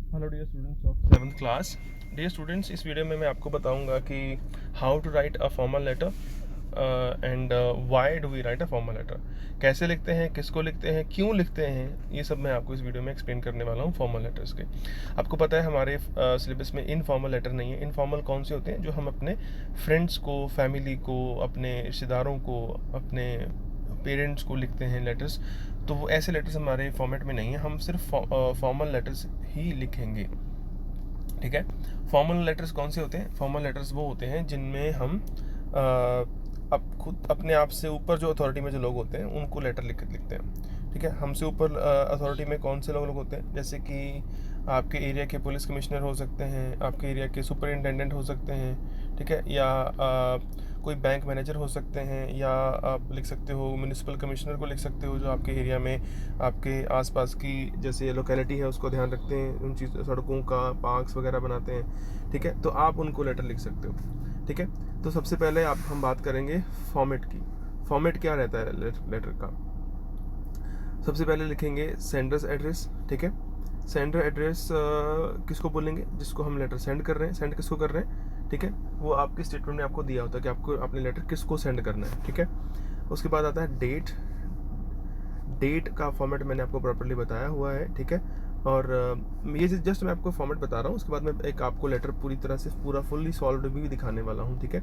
Hello dear students of 7th class. Dear students, इस video में मैं आपको बताऊंगा कि how to write a formal letter and why do we write a formal letter. कैसे लिखते हैं, किसको लिखते हैं, क्यों लिखते हैं, ये सब मैं आपको इस वीडियो में एक्सप्लेन करने वाला हूँ फॉर्मल लेटर्स के। आपको पता है हमारे सिलेबस में इनफॉर्मल लेटर नहीं है। इनफॉर्मल कौन से होते हैं? जो हम अपने फ्रेंड्स को, फैमिली को, अपने रिश्तेदारों को, अपने पेरेंट्स को लिखते हैं लेटर्स। तो वो ऐसे लेटर्स हमारे फॉर्मेट में नहीं है। हम सिर्फ फॉर्मल लेटर्स ही लिखेंगे, ठीक है। फॉर्मल लेटर्स कौन से होते हैं? फॉर्मल लेटर्स वो होते हैं जिनमें हम अब खुद अपने आप से ऊपर जो अथॉरिटी में जो लोग होते हैं उनको लेटर लिखते हैं, ठीक है। हमसे ऊपर अथॉरिटी में कौन से लोग होते हैं? जैसे कि आपके एरिया के पुलिस कमिश्नर हो सकते हैं, आपके एरिया के सुपरिटेंडेंट हो सकते हैं, ठीक है, या कोई बैंक मैनेजर हो सकते हैं, या आप लिख सकते हो म्यूनिसिपल कमिश्नर को लिख सकते हो, जो आपके एरिया में आपके आसपास की जैसे लोकेलिटी है उसको ध्यान रखते हैं, उन चीज़ सड़कों का पार्क्स वगैरह बनाते हैं, ठीक है। तो आप उनको लेटर लिख सकते हो, ठीक है। तो सबसे पहले आप हम बात करेंगे फॉर्मेट की। फॉर्मेट क्या रहता है लेटर का? सबसे पहले लिखेंगे सेंडर्स एड्रेस, ठीक है। सेंडर एड्रेस किसको बोलेंगे? जिसको हम लेटर सेंड कर रहे हैं। सेंड किसको कर रहे हैं, ठीक है, वो आपके स्टेटमेंट में आपको दिया होता है कि आपको अपने लेटर किसको सेंड करना है, ठीक है। उसके बाद आता है डेट। डेट का फॉर्मेट मैंने आपको प्रॉपर्ली बताया हुआ है, ठीक है। और ये जस्ट मैं आपको फॉर्मेट बता रहा हूँ। उसके बाद मैं एक आपको लेटर पूरी तरह से पूरा फुल्ली सॉल्व भी दिखाने वाला हूँ, ठीक है।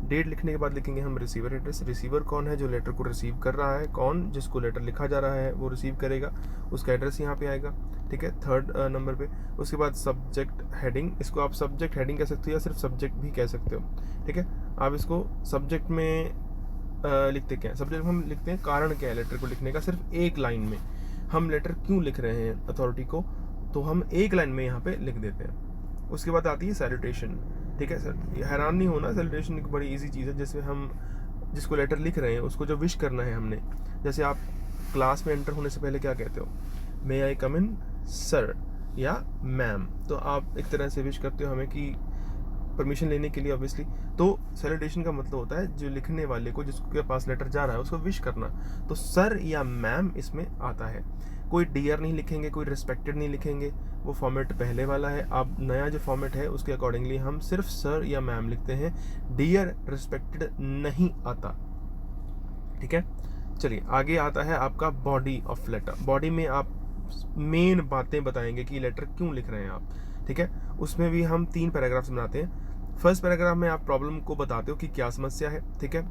डेट लिखने के बाद लिखेंगे हम रिसीवर एड्रेस। रिसीवर कौन है? जो लेटर को रिसीव कर रहा है। कौन? जिसको लेटर लिखा जा रहा है वो रिसीव करेगा, उसका एड्रेस यहाँ पे आएगा, ठीक है, थर्ड नंबर पे। उसके बाद सब्जेक्ट हेडिंग। इसको आप सब्जेक्ट हेडिंग कह सकते हो या सिर्फ सब्जेक्ट भी कह सकते हो, ठीक है। आप इसको सब्जेक्ट में लिखते क्या है? सब्जेक्ट में हम लिखते हैं कारण क्या है लेटर को लिखने का। सिर्फ एक लाइन में हम लेटर क्यों लिख रहे हैं अथॉरिटी को, तो हम एक लाइन में यहाँ पे लिख देते हैं। उसके बाद आती है सैल्यूटेशन, ठीक है सर। हैरान नहीं होना, सैल्यूटेशन एक बड़ी इजी चीज़ है, जिसमें हम जिसको लेटर लिख रहे हैं उसको जो विश करना है हमने। जैसे आप क्लास में एंटर होने से पहले क्या कहते हो? मे आई कम इन सर या मैम। तो आप एक तरह से विश करते हो हमें कि परमिशन लेने के लिए ऑब्वियसली। तो सैल्यूटेशन का मतलब होता है जो लिखने वाले को, जिसके पास लेटर जा रहा है, उसको विश करना। तो सर या मैम इसमें आता है। कोई डियर नहीं लिखेंगे, कोई रिस्पेक्टेड नहीं लिखेंगे, वो फॉर्मेट पहले वाला है। अब नया जो फॉर्मेट है उसके अकॉर्डिंगली हम सिर्फ सर या मैम लिखते हैं। डियर रिस्पेक्टेड नहीं आता, ठीक है। चलिए आगे आता है आपका बॉडी ऑफ लेटर। बॉडी में आप मेन बातें बताएंगे कि लेटर क्यों लिख रहे हैं आप, ठीक है। उसमें भी हम 3 पैराग्राफ्स बनाते हैं। फर्स्ट पैराग्राफ में आप प्रॉब्लम को बताते हो कि क्या समस्या है, ठीक है।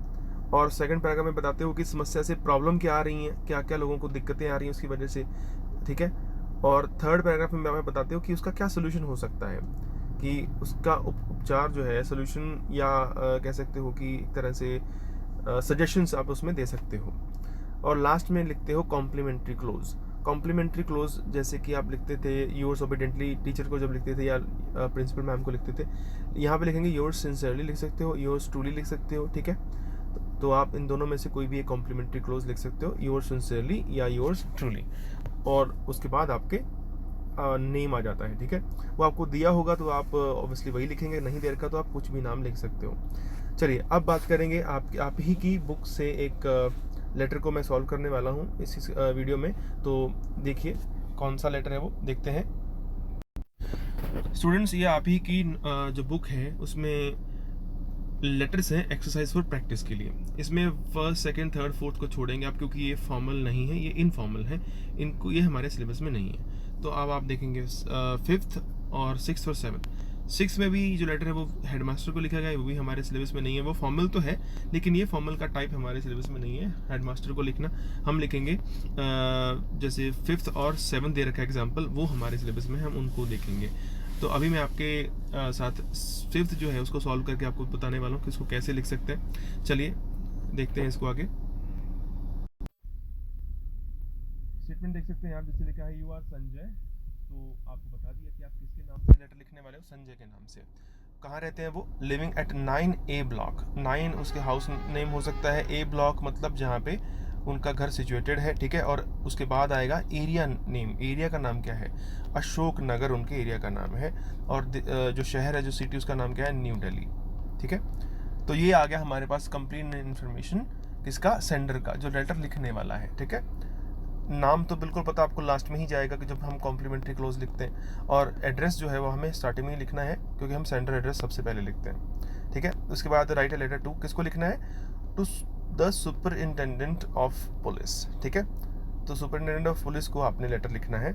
और सेकंड पैराग्राफ में बताते हो कि समस्या से प्रॉब्लम क्या आ रही है, क्या क्या लोगों को दिक्कतें आ रही हैं उसकी वजह से, ठीक है। और थर्ड पैराग्राफ में आप बताते हो कि उसका क्या सोल्यूशन हो सकता है, कि उसका उपचार जो है, सोल्यूशन, या कह सकते हो कि एक तरह से सजेशंस आप उसमें दे सकते हो। और लास्ट में लिखते हो कॉम्प्लीमेंट्री क्लोज। कॉम्प्लीमेंट्री क्लोज जैसे कि आप लिखते थे योर्स ओबीडेंटली टीचर को जब लिखते थे, या प्रिंसिपल मैम को लिखते थे, यहाँ पे लिखेंगे योर्स सिंसियरली लिख सकते हो, योर्स ट्रूली लिख सकते हो, ठीक है। तो आप इन दोनों में से कोई भी एक कॉम्प्लीमेंट्री क्लोज लिख सकते हो, योर्स सिंसियरली या योर्स ट्रूली। और उसके बाद आपके नेम आ जाता है, ठीक है। वो आपको दिया होगा तो आप ऑब्वियसली वही लिखेंगे, नहीं दे रखा तो आप कुछ भी नाम लिख सकते हो। चलिए अब बात करेंगे आप ही की बुक से एक लेटर को मैं सॉल्व करने वाला हूँ इस वीडियो में। तो देखिए कौन सा लेटर है वो देखते हैं। स्टूडेंट्स, ये आप ही की जो बुक है उसमें लेटर्स हैं एक्सरसाइज फॉर प्रैक्टिस के लिए। इसमें फर्स्ट, सेकंड, थर्ड, फोर्थ को छोड़ेंगे आप, क्योंकि ये फॉर्मल नहीं है, ये इनफॉर्मल है। इनको ये हमारे सिलेबस में नहीं है। तो अब आप देखेंगे फिफ्थ और सिक्स और सेवन्थ। सिक्स में भी जो लेटर है वो हेडमास्टर को लिखा गया है, वो भी हमारे सिलेबस में नहीं है। वो फॉर्मल तो है लेकिन ये फॉर्मल का टाइप हमारे सिलेबस में नहीं है हेडमास्टर को लिखना। हम लिखेंगे जैसे फिफ्थ और सेवन्थ दे रखा है एग्जाम्पल, वो हमारे सिलेबस में, हम उनको देखेंगे। तो अभी मैं आपके साथ फिफ्थ जो है उसको सॉल्व करके आपको बताने वाला हूँ कि इसको कैसे लिख सकते हैं। चलिए देखते हैं इसको आगे। स्टेटमेंट देख सकते हैं आप, जैसे लिखा है यू आर संजय। तो आपको बता दिया कि आप किसके नाम से लेटर लिखने वाले हो, संजय के नाम से। कहाँ रहते हैं वो? Living at 9A block. 9 उसके हाउस नेम हो सकता है, ए ब्लॉक मतलब जहाँ पे उनका घर सिचुएटेड है, ठीक है। और उसके बाद आएगा एरिया नेम। एरिया का नाम क्या है? अशोक नगर उनके एरिया का नाम है। और जो शहर है, जो सिटी, उसका नाम क्या है? न्यू दिल्ली, ठीक है। तो ये आ गया हमारे पास कंप्लीट इन्फॉर्मेशन किसका? सेंडर का, जो लेटर लिखने वाला है, ठीक है। नाम तो बिल्कुल पता आपको लास्ट में ही जाएगा कि जब हम कॉम्प्लीमेंट्री क्लोज लिखते हैं, और एड्रेस जो है वो हमें स्टार्टिंग में ही लिखना है क्योंकि हम सेंडर एड्रेस सबसे पहले लिखते हैं, ठीक है। उसके बाद राइट अ लेटर टू, किसको लिखना है, to the superintendent of police, ठीक है। तो सुपरिटेंडेंट ऑफ पुलिस को आपने लेटर लिखना है,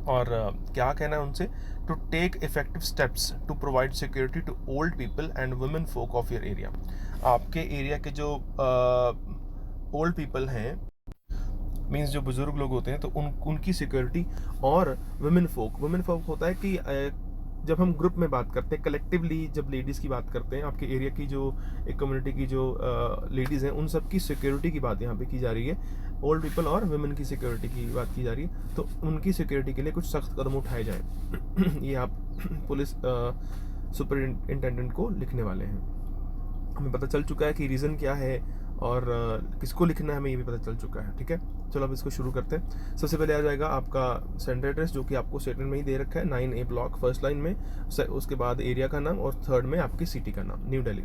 और क्या कहना है उनसे, to take effective steps to provide security to old people and women folk of your area. आपके एरिया के जो ओल्ड पीपल हैं, मीन्स जो बुजुर्ग लोग होते हैं, तो उनकी सिक्योरिटी, और वुमेन फोक होता है कि जब हम ग्रुप में बात करते हैं कलेक्टिवली, जब लेडीज़ की बात करते हैं, आपके एरिया की जो एक कम्युनिटी की जो लेडीज़ हैं, उन सब की सिक्योरिटी की बात यहाँ पे की जा रही है। ओल्ड पीपल और वुमेन की सिक्योरिटी की बात की जा रही है, तो उनकी सिक्योरिटी के लिए कुछ सख्त कदम उठाए जाएँ ये आप पुलिस सुपरिटेंडेंट को लिखने वाले हैं। हमें पता चल चुका है कि रीज़न क्या है और किसको लिखना है, हमें ये भी पता चल चुका है, ठीक है। चलो अब इसको शुरू करते हैं। सबसे पहले आ जाएगा आपका सेंटर एड्रेस, जो कि आपको स्टेटमेंट में ही दे रखा है, 9A ब्लॉक फर्स्ट लाइन में। उसके बाद एरिया का नाम, और थर्ड में आपकी सिटी का नाम, न्यू दिल्ली।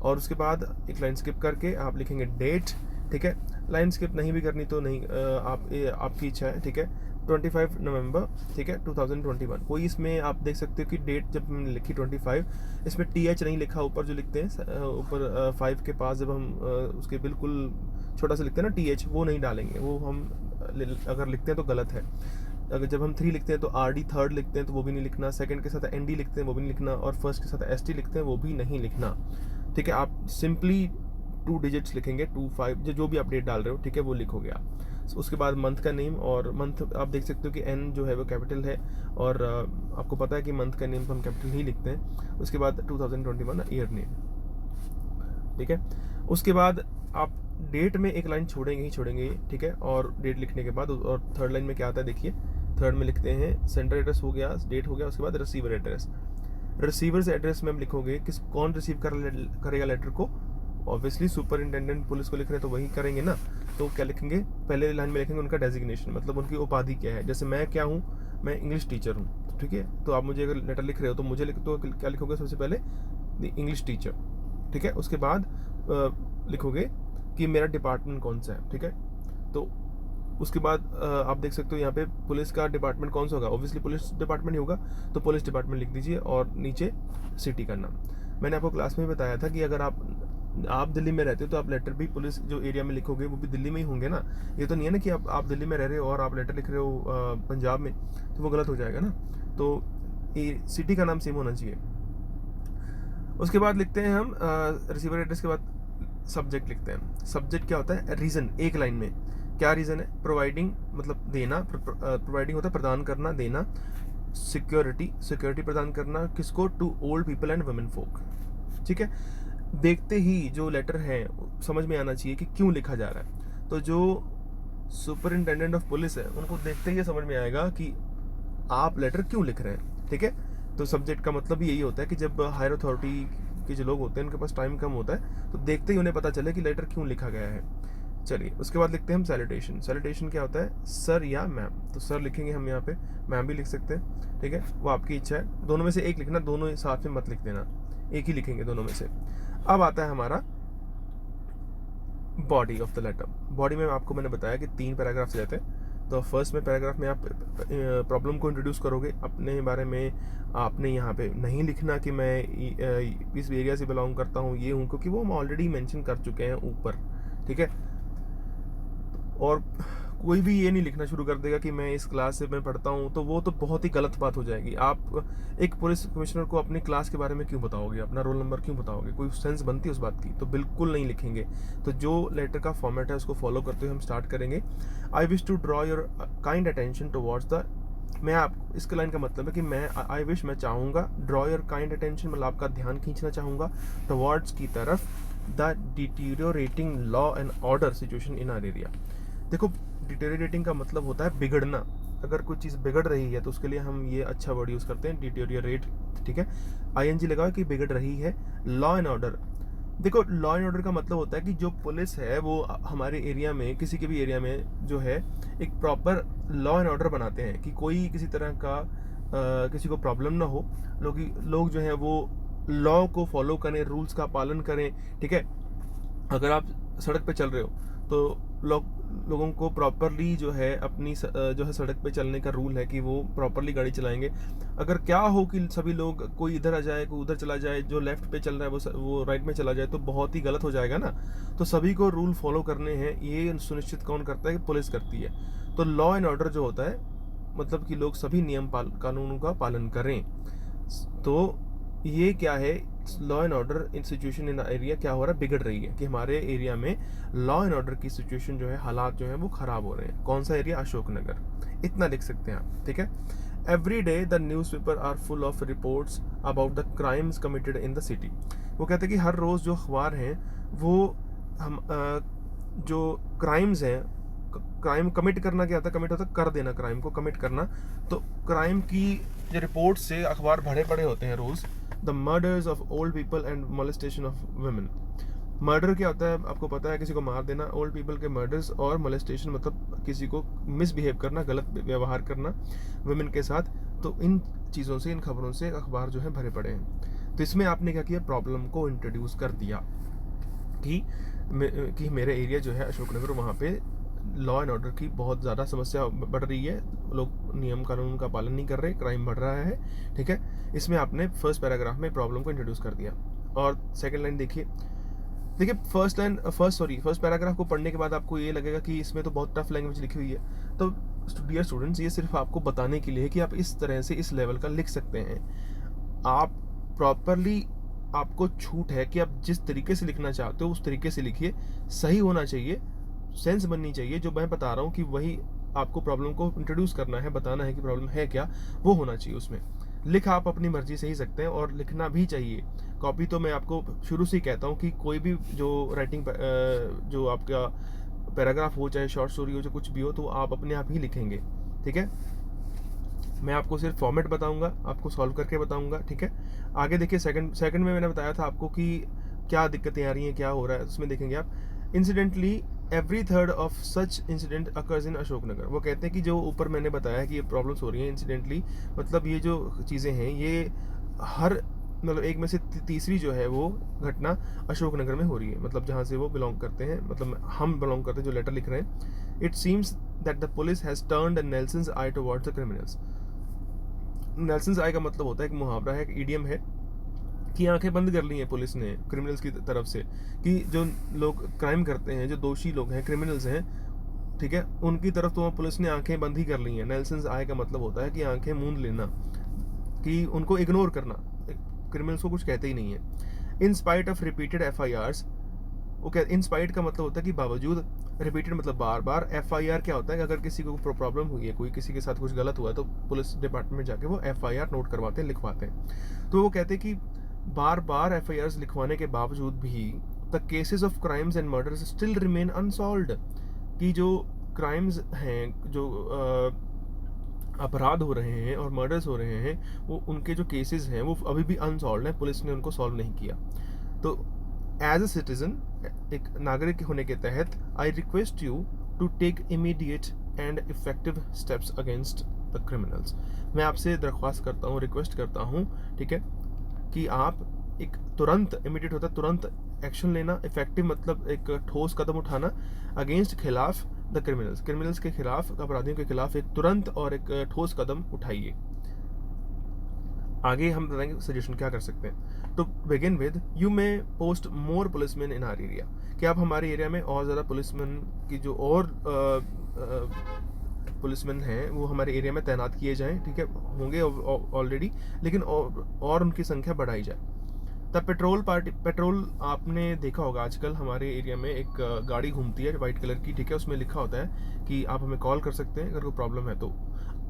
और उसके बाद एक लाइन स्किप करके आप लिखेंगे डेट, ठीक है। लाइन स्किप नहीं भी करनी तो नहीं, आपकी इच्छा है, ठीक है। 25 नवंबर, ठीक है, 2021। कोई इसमें आप देख सकते हो कि डेट जब मैंने लिखी 25, इसमें TH नहीं लिखा, ऊपर जो लिखते हैं ऊपर 5 के पास जब हम उसके बिल्कुल छोटा सा लिखते हैं ना TH, वो नहीं डालेंगे, वो हम अगर लिखते हैं तो गलत है। अगर जब हम 3 लिखते हैं तो RD थर्ड लिखते हैं तो वो भी नहीं लिखना, सेकंड के साथ ND लिखते हैं वो भी नहीं लिखना, और फर्स्ट के साथ ST लिखते हैं वो भी नहीं लिखना, ठीक है। आप सिंपली 2 डिजिट्स लिखेंगे, 25 जो भी आप डेट डाल रहे हो, ठीक है, वो लिखोगे आप। उसके बाद मंथ का नेम, और मंथ आप देख सकते हो कि N जो है वो कैपिटल है, और आपको पता है कि मंथ का नेम तो हम कैपिटल ही लिखते हैं। उसके बाद 2021 ईयर नेम, ठीक है। उसके बाद आप डेट में एक लाइन छोड़ेंगे ही छोड़ेंगे, ठीक है। और डेट लिखने के बाद, और थर्ड लाइन में क्या आता है देखिए, थर्ड में लिखते हैं सेंटर एड्रेस हो गया, डेट हो गया, उसके बाद रिसीवर एड्रेस। रिसीवर्स एड्रेस में हम लिखोगे कौन रिसीव करेगा लेटर को, ऑब्वियसली सुपरिटेंडेंट पुलिस को लिख रहे हैं तो वही करेंगे ना। तो क्या लिखेंगे, पहले लाइन में लिखेंगे उनका डेजिग्नेशन, मतलब उनकी उपाधि क्या है। जैसे मैं क्या हूँ, मैं इंग्लिश टीचर हूँ, ठीक है। तो आप मुझे अगर लेटर लिख रहे हो तो मुझे तो क्या लिखोगे, सबसे पहले इंग्लिश टीचर, ठीक है। उसके बाद लिखोगे कि मेरा डिपार्टमेंट कौन सा है, ठीक है। तो उसके बाद आप देख सकते हो यहाँ पे पुलिस का डिपार्टमेंट कौन सा होगा, ऑब्वियसली पुलिस डिपार्टमेंट ही होगा, तो पुलिस डिपार्टमेंट लिख दीजिए, और नीचे सिटी का नाम। मैंने आपको क्लास में बताया था कि अगर आप दिल्ली में रहते हो तो आप लेटर भी पुलिस जो एरिया में लिखोगे वो भी दिल्ली में ही होंगे ना। ये तो नहीं है ना कि आप दिल्ली में रह रहे हो और आप लेटर लिख रहे हो पंजाब में, तो वो गलत हो जाएगा ना। तो ये सिटी का नाम सेम होना चाहिए। उसके बाद लिखते हैं हम रिसीवर एड्रेस के बाद सब्जेक्ट लिखते हैं। सब्जेक्ट क्या होता है, रीज़न, एक लाइन में क्या रीज़न है, प्रोवाइडिंग मतलब देना, प्रोवाइडिंग होता है प्रदान करना, देना, सिक्योरिटी प्रदान करना, किसको, to old people and women folk, ठीक है। देखते ही जो लेटर है समझ में आना चाहिए कि क्यों लिखा जा रहा है। तो जो सुपरिटेंडेंट ऑफ पुलिस है उनको देखते ही समझ में आएगा कि आप लेटर क्यों लिख रहे हैं, ठीक है। तो सब्जेक्ट का मतलब यही होता है कि जब हायर अथॉरिटी के जो लोग होते हैं उनके पास टाइम कम होता है, तो देखते ही उन्हें पता चले कि लेटर क्यों लिखा गया है। चलिए उसके बाद लिखते हैं हम सैल्यूटेशन। सैल्यूटेशन क्या होता है, सर या मैम। तो सर लिखेंगे हम यहाँ पे, मैम भी लिख सकते हैं, ठीक है, वो आपकी इच्छा है। दोनों में से एक लिखना, दोनों साथ में मत लिख देना, एक ही लिखेंगे दोनों में से। अब आता है हमारा body of the letter. Body में आपको मैंने बताया कि 3 पैराग्राफ से जाते हैं। तो फर्स्ट में पैराग्राफ में आप प्रॉब्लम को इंट्रोड्यूस करोगे अपने बारे में। आपने यहाँ पे नहीं लिखना कि मैं इस एरिया से बिलोंग करता हूँ, ये हूँ, क्योंकि वो हम ऑलरेडी मेंशन कर चुके हैं ऊपर, ठीक है। और कोई भी ये नहीं लिखना शुरू कर देगा कि मैं इस क्लास से मैं पढ़ता हूँ, तो वो तो बहुत ही गलत बात हो जाएगी। आप एक पुलिस कमिश्नर को अपनी क्लास के बारे में क्यों बताओगे, अपना रोल नंबर क्यों बताओगे, कोई सेंस बनती है उस बात की? तो बिल्कुल नहीं लिखेंगे। तो जो लेटर का फॉर्मेट है उसको फॉलो करते हुए हम स्टार्ट करेंगे। I wish to draw your kind attention towards the, मैं आप इसके लाइन का मतलब है कि मैं आई विश, मैं चाहूँगा, ड्रॉ योर काइंड अटेंशन मतलब आपका ध्यान खींचना चाहूँगा, टुवर्ड्स की तरफ, the deteriorating law and order situation in our area. देखो डिटेरियोरेटिंग का मतलब होता है बिगड़ना। अगर कोई चीज़ बिगड़ रही है तो उसके लिए हम ये अच्छा वर्ड यूज़ करते हैं, डिटेरियोरेट, ठीक है। ING लगा कि बिगड़ रही है। लॉ एंड ऑर्डर, देखो लॉ एंड ऑर्डर का मतलब होता है कि जो पुलिस है वो हमारे एरिया में, किसी के भी एरिया में जो है, एक प्रॉपर लॉ एंड ऑर्डर बनाते हैं कि कोई किसी तरह का किसी को प्रॉब्लम ना हो। लोग जो है वो लॉ को फॉलो करें, रूल्स का पालन करें, ठीक है। अगर आप सड़क पे चल रहे हो तो लोगों को प्रॉपरली जो है अपनी जो है सड़क पे चलने का रूल है कि वो प्रॉपरली गाड़ी चलाएंगे। अगर क्या हो कि सभी लोग, कोई इधर आ जाए, कोई उधर चला जाए, जो लेफ्ट पे चल रहा है वो राइट में चला जाए, तो बहुत ही गलत हो जाएगा ना। तो सभी को रूल फॉलो करने हैं, ये सुनिश्चित कौन करता है कि पुलिस करती है। तो लॉ एंड ऑर्डर जो होता है, मतलब कि लोग सभी नियम कानूनों का पालन करें। तो ये क्या है, law and order in situation in area क्या हो रहा है, बिगड़ रही है कि हमारे एरिया में लॉ एंड ऑर्डर की सिचुएशन जो है, हालात जो है वो खराब हो रहे हैं। कौन सा एरिया? अशोकनगर। इतना लिख सकते हैं आप, ठीक है। Every day the newspaper are full of reports about the crimes committed in the city. वो कहते हैं कि हर रोज़ जो अखबार हैं वो हम जो क्राइम्स हैं, क्राइम कमिट करना क्या होता है? कमिट होता है कर देना, क्राइम को कमिट करना। तो क्राइम की जो रिपोर्ट से अखबार भरे पड़े होते हैं रोज़। The murders of old people and molestation of women. Murder क्या होता है आपको पता है? किसी को मार देना। ओल्ड पीपल के मर्डर्स, और मोलेस्टेशन मतलब किसी को मिसबिहेव करना, गलत व्यवहार करना वुमेन के साथ। तो इन चीज़ों से, इन खबरों से अखबार जो है भरे पड़े हैं। तो इसमें आपने क्या किया? प्रॉब्लम को इंट्रोड्यूस कर दिया कि मेरे एरिया जो है अशोकनगर, वहाँ पे लॉ एंड ऑर्डर की बहुत ज़्यादा समस्या बढ़ रही है, लोग नियम कानून का पालन नहीं कर रहे, क्राइम बढ़ रहा है, ठीक है। इसमें आपने फर्स्ट पैराग्राफ में प्रॉब्लम को इंट्रोड्यूस कर दिया। और सेकंड लाइन देखिए, फर्स्ट पैराग्राफ को पढ़ने के बाद आपको ये लगेगा कि इसमें तो बहुत टफ लैंग्वेज लिखी हुई है। तो डियर स्टूडेंट्स, ये सिर्फ आपको बताने के लिए है कि आप इस तरह से, इस लेवल का लिख सकते हैं। आप प्रॉपरली, आपको छूट है कि आप जिस तरीके से लिखना चाहते हो उस तरीके से लिखिए। सही होना चाहिए, सेंस बननी चाहिए। जो मैं बता रहा हूँ कि वही आपको प्रॉब्लम को इंट्रोड्यूस करना है, बताना है कि प्रॉब्लम है क्या, वो होना चाहिए उसमें। लिख आप अपनी मर्जी से ही सकते हैं, और लिखना भी चाहिए। कॉपी तो मैं आपको शुरू से ही कहता हूँ कि कोई भी जो राइटिंग, जो आपका पैराग्राफ हो, चाहे शॉर्ट स्टोरी हो, जो कुछ भी हो, तो आप अपने आप ही लिखेंगे, ठीक है। मैं आपको सिर्फ फॉर्मेट बताऊंगा, आपको सॉल्व करके बताऊंगा, ठीक है। आगे देखिए, सेकंड में मैंने बताया था आपको कि क्या दिक्कतें आ रही हैं, क्या हो रहा है। उसमें देखेंगे आप, incidentally every third of such incident occurs in Ashoknagar. वो कहते हैं कि जो ऊपर मैंने बताया कि ये प्रॉब्लम्स हो रही हैं इंसिडेंटली, मतलब ये जो चीज़ें हैं, ये हर, मतलब एक में से तीसरी जो है वो घटना अशोकनगर में हो रही है। मतलब जहाँ से वो बिलोंग करते हैं, मतलब हम बिलोंग करते हैं, जो लेटर लिख रहे हैं। It seems that the police has turned Nelson's eye towards the criminals. Nelson's eye का मतलब होता है, एक मुहावरा है, एक इडियम है, कि आंखें बंद कर ली हैं पुलिस ने क्रिमिनल्स की तरफ से, कि जो लोग क्राइम करते हैं, जो दोषी लोग हैं, क्रिमिनल्स हैं, ठीक है, उनकी तरफ तो पुलिस ने आंखें बंद ही कर ली हैं। नेल्सन्स आई का मतलब होता है कि आंखें मूंद लेना, कि उनको इग्नोर करना, क्रिमिनल्स को कुछ कहते ही नहीं है। In spite of repeated FIRs, वो क्या, इन स्पाइट का मतलब होता है कि बावजूद, रिपीटेड मतलब बार बार, FIR क्या होता है कि अगर किसी को प्रॉब्लम हुई है, कोई किसी के साथ कुछ गलत हुआ है, तो पुलिस डिपार्टमेंट जाके वो FIR नोट करवाते हैं, लिखवाते हैं। तो वो कहते हैं कि बार बार FIRs लिखवाने के बावजूद भी the cases of crimes and murders still remain unsolved, कि जो क्राइम्स हैं, जो अपराध हो रहे हैं और मर्डर्स हो रहे हैं, वो उनके जो केसेस हैं वो अभी भी अनसॉल्व हैं, पुलिस ने उनको सॉल्व नहीं किया। तो एज अ सिटीजन, एक नागरिक होने के तहत, I request you to take immediate and effective steps against the criminals. मैं आपसे दरख्वास्त करता हूँ, रिक्वेस्ट करता हूँ, ठीक है, कि आप एक तुरंत, इमीडिएट होता है तुरंत एक्शन लेना, इफेक्टिव मतलब एक ठोस कदम उठाना, अगेंस्ट, खिलाफ, द क्रिमिनल्स, क्रिमिनल्स के खिलाफ, अपराधियों के खिलाफ एक तुरंत और एक ठोस कदम उठाइए। आगे हम बताएंगे सजेशन क्या कर सकते हैं। To begin with, you may post more policeman in our area, कि आप हमारे एरिया में और ज़्यादा पुलिसमैन की, जो और पुलिसमैन हैं वो हमारे एरिया में तैनात किए जाएं, ठीक है, होंगे ऑलरेडी, लेकिन और उनकी संख्या बढ़ाई जाए। तब पेट्रोल आपने देखा होगा आजकल हमारे एरिया में एक गाड़ी घूमती है वाइट कलर की, ठीक है, उसमें लिखा होता है कि आप हमें कॉल कर सकते हैं अगर कोई प्रॉब्लम है। तो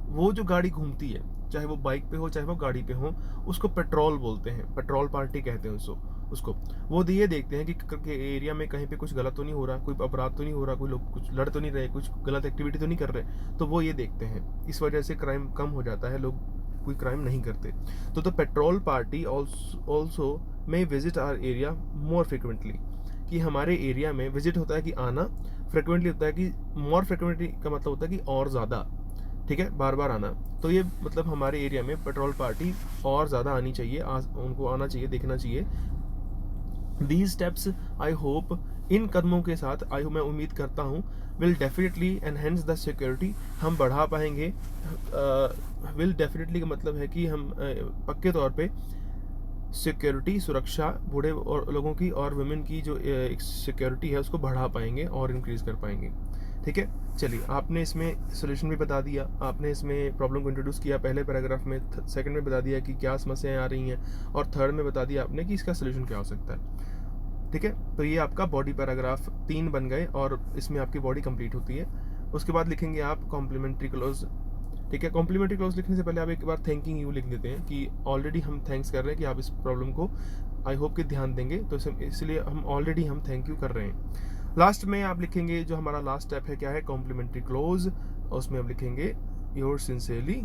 वो जो गाड़ी घूमती है, चाहे वो बाइक पे हो चाहे वो गाड़ी पे हो, उसको पेट्रोल बोलते हैं, पेट्रोल पार्टी कहते हैं उसको। वो ये देखते हैं कि एरिया में कहीं पे कुछ गलत तो नहीं हो रहा, कोई अपराध तो नहीं हो रहा, कोई लोग कुछ लड़ तो नहीं रहे, कुछ गलत एक्टिविटी तो नहीं कर रहे, तो वो ये देखते हैं। इस वजह से क्राइम कम हो जाता है, लोग कोई क्राइम नहीं करते। तो the patrol party also may visit our area more frequently, कि हमारे एरिया में विजिट होता है कि आना, फ्रिक्वेंटली होता है कि, मोर फ्रिक्वेंटली का मतलब होता है कि और ज़्यादा, ठीक है, बार बार आना। तो ये मतलब हमारे एरिया में पेट्रोल पार्टी और ज़्यादा आनी चाहिए, उनको आना चाहिए, देखना चाहिए। These steps, I hope, इन कदमों के साथ मैं उम्मीद करता हूँ will definitely enhance the security, हम बढ़ा पाएंगे। विल डेफिनेटली का मतलब है कि हम पक्के तौर पे सिक्योरिटी, सुरक्षा, बूढ़े और लोगों की और वुमेन की जो एक सिक्योरिटी है उसको बढ़ा पाएंगे और इंक्रीज़ कर पाएंगे। ठीक है, चलिए आपने इसमें सोल्यूशन भी बता दिया, आपने इसमें प्रॉब्लम को इंट्रोड्यूस किया पहले पैराग्राफ में, सेकंड में बता दिया कि क्या समस्याएं आ रही हैं, और थर्ड में बता दिया आपने कि इसका सोल्यूशन क्या हो सकता है। ठीक है, तो ये आपका बॉडी पैराग्राफ 3 बन गए और इसमें आपकी बॉडी कंप्लीट होती है। उसके बाद लिखेंगे आप कॉम्प्लीमेंट्री क्लोज। ठीक है, कॉम्प्लीमेंट्री क्लोज लिखने से पहले आप एक बार थैंकिंग यू लिख देते हैं कि ऑलरेडी हम थैंक्स कर रहे हैं कि आप इस प्रॉब्लम को आई होप कि ध्यान देंगे, तो इसलिए हम ऑलरेडी हम थैंक यू कर रहे हैं। लास्ट में आप लिखेंगे जो हमारा लास्ट स्टेप है, क्या है, कॉम्प्लीमेंट्री क्लोज, उसमें हम लिखेंगे योर सिंसियरली,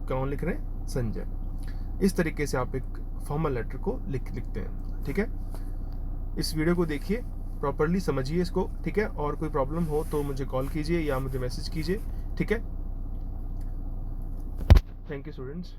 कौन लिख रहे हैं, संजय। इस तरीके से आप एक फॉर्मल लेटर को लिखते हैं। ठीक है, इस वीडियो को देखिए, प्रॉपरली समझिए इसको। ठीक है, और कोई प्रॉब्लम हो तो मुझे कॉल कीजिए या मुझे मैसेज कीजिए। ठीक है, थैंक यू स्टूडेंट्स।